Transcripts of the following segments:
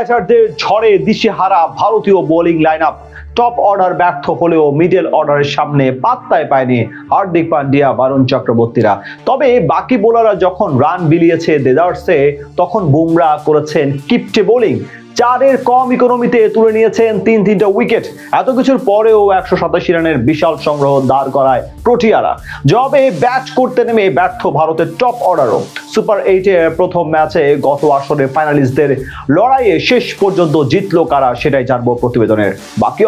ব্যাটারদের ঝড়ে দিশেহারা ভারতীয় bowling line up. Top order ব্যর্থ হলেও মিডল অর্ডারের সামনে পাত্তাই পায়নি হার্দিক পান্ডিয়া, বরুণ চক্রবর্তীরা। তবে বাকি বোলাররা যখন রান বিলিয়েছে ডেজার্টসে, তখন বুমরা করেছেন কিপটে বোলিং। 4-এর কম ইকোনমিতে তুলে নিয়েছেন তিনটা উইকেট। এত কিছুর পরেও 187 রানের বিশাল সংগ্রহ দাঁড় করায় প্রোটিয়ারা। জবাবে ব্যাট করতে নেমে ব্যর্থ ভারতের টপ অর্ডারও। সুপার 8-এ প্রথম ম্যাচে গত আসরে ফাইনালিস্টদের লড়াইয়ে শেষ পর্যন্ত জিতলো কারা, সেটাই জানবো প্রতিবেদনের বাকি।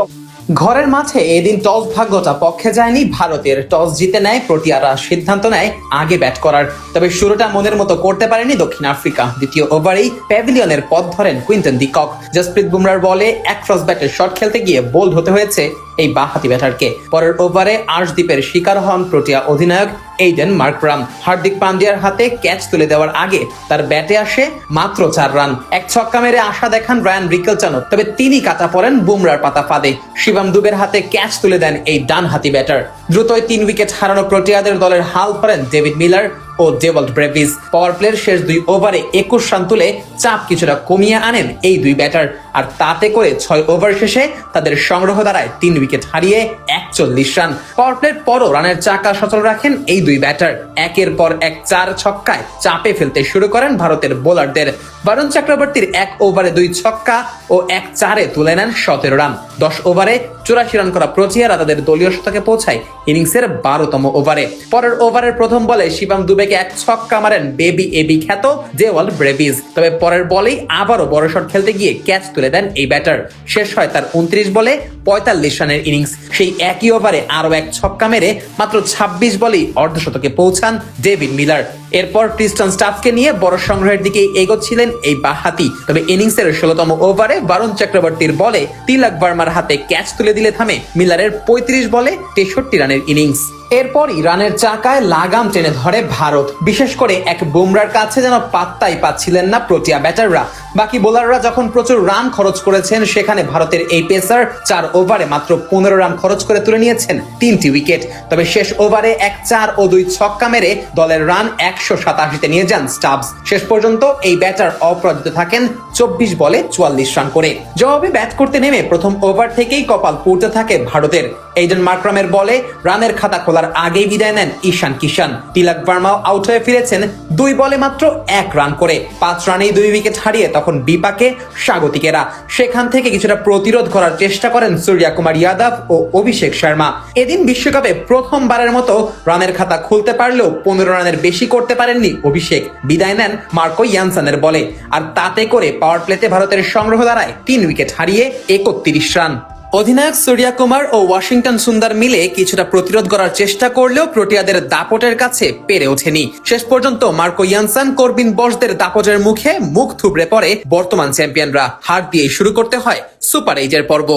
ঘরের মাঠে এদিন টস ভাগ্যটা পক্ষে যায়নি ভারতের। টস জিতে নেয় প্রোটিয়ারা, সিদ্ধান্ত নেয় আগে ব্যাট করার। তবে শুরুটা মনের মতো করতে পারেনি দক্ষিণ আফ্রিকা। দ্বিতীয় ওভারেই প্যাভিলিয়নের পথ ধরেন কুইন্টন ডি কক। জসপ্রীত বুমরার বলে এক ক্রস ব্যাটের শট খেলতে গিয়ে বোল্ড হতে হয়েছে এই বাঁহাতি ব্যাটারকে। পরের ওভারে আর্শদ্বীপের শিকার হন প্রোটিয়া অধিনায়ক এইডেন মার্করাম। হার্দিক পান্ডিয়ার হাতে ক্যাচ তুলে দেওয়ার আগে তার ব্যাটে আসে মাত্র 4 রান। এক ছক্কা মেরে আশা দেখান রায়ান রিকেলসনও, তবে তিনি কাটা পড়েন বুমরার পাতা ফাঁদে। শিবম দুবের হাতে ক্যাচ তুলে দেন এই ডানহাতি ব্যাটার। দ্রুতই 3 উইকেট হারানো প্রোটিয়াদের দলের হাল ধরেন ডেভিড মিলার ও ডেভল্ট ব্রেভিস। পাওয়ার প্লের শেষ 2 ওভারে 21 রান তুলে চাপ কিছুটা কমিয়ে আনেন এই 2 ব্যাটার। আর তাতে করে 6 ওভার শেষে তাদের সংগ্রহ দাঁড়ায় 3 উইকেট হারিয়ে 41 রান। পাওয়ার প্লের পরও রানের চাকা সচল রাখেন এই 2 ব্যাটার। একের পর এক 4 ছক্কায় চাপে ফেলতে শুরু করেন ভারতের বোলারদের। বরুণ চক্রবর্তীর 1 ওভারে 2 ছক্কা ও 1 4-এ তুলে নেন 17 রান। 10 ওভারে 84 রান করা প্রোটিয়ারা তাদের দলীয় শতকে পৌঁছায় ইনিংসের 12তম ওভারে। পরের ওভারের প্রথম বলে শিবম দুবেকে 1 ছক্কা মারেন বেবি এবি খ্যাত ডেভল্ট ব্রেভিস। তবে পরের বলেই আবারও বড় শট খেলতে গিয়ে ক্যাচ তুলে দেন এই ব্যাটার। শেষ হয় তার 29 বলে 45 রানের ইনিংস। সেই একই ওভারে আরো 1 ছক্কা মেরে মাত্র 26 বলেই অর্ধশতকে পৌঁছান ডেভিড মিলার। এরপর ক্রিস্টন স্টাফকে নিয়ে বড় সংগ্রহের দিকে এগোচ্ছিলেন এই বাঁহাতি। তবে ইনিংসের 16তম ওভারে বরুণ চক্রবর্তীর বলে তিলক ভার্মার হাতে ক্যাচ তুলে দিলে থামে মিলারের 35 বলে 63 রানের ইনিংস। এরপরই রানের চাকায় লাগাম টেনে ধরে ভারত। বিশেষ করে এক বুমরার কাছে যেন পাত্তাই পাচ্ছিলেন না প্রোটিয়া ব্যাটাররা। বাকি বোলাররা যখন প্রচুর রান খরচ করেছেন, সেখানে ভারতের এই পেসার 4 ওভারে মাত্র 15 রান খরচ করে তুলে নিয়েছেন 3টি উইকেট। তবে শেষ ওভারে 1 4 ও 2 ছক্কা মেরে দলের রান 187-তে নিয়ে যান স্টাবস। শেষ পর্যন্ত এই ব্যাটার অপরাজিত থাকেন 24 বলে 44 রান করে। জবাবে ব্যাট করতে নেমে প্রথম ওভার থেকেই কপাল পুড়তে থাকে ভারতের। এইডেন মার্করামের বলে রানের খাতা খোলার আগেই বিদায় নেন ঈশান কিষান। তিলক ভার্মাও আউট হয়ে ফিরেছেন 2 বলে মাত্র 1 রান করে। 5 রানেই 2 উইকেট হারিয়ে তখন বিপাকে স্বাগতিকেরা। সেখান থেকে কিছুটা প্রতিরোধ করার চেষ্টা করেন সূর্য কুমার যাদব ও অভিষেক শর্মা। এদিন বিশ্বকাপে প্রথমবারের মতো রানের খাতা খুলতে পারলেও 15 রানের বেশি করতে পারেননি অভিষেক। বিদায় নেন মার্কো ইয়ানসনের বলে। আর তাতে করে পাওয়ার প্লেতে ভারতের সংগ্রহ দাঁড়ায় 3 উইকেট হারিয়ে 31 রান। অধিনায়ক সূর্য কুমার ও ওয়াশিংটন সুন্দর মিলে কিছুটা প্রতিরোধ করার চেষ্টা করলেও প্রোটিয়াদের দাপটের কাছে পেরে ওঠেনি। শেষ পর্যন্ত মার্কো ইয়ানসন, করবিন বসদের দাপটের মুখে মুখ থুবড়ে পড়ে বর্তমান চ্যাম্পিয়নরা। হার দিয়ে শুরু করতে হয় সুপার 8-এর পর্ব।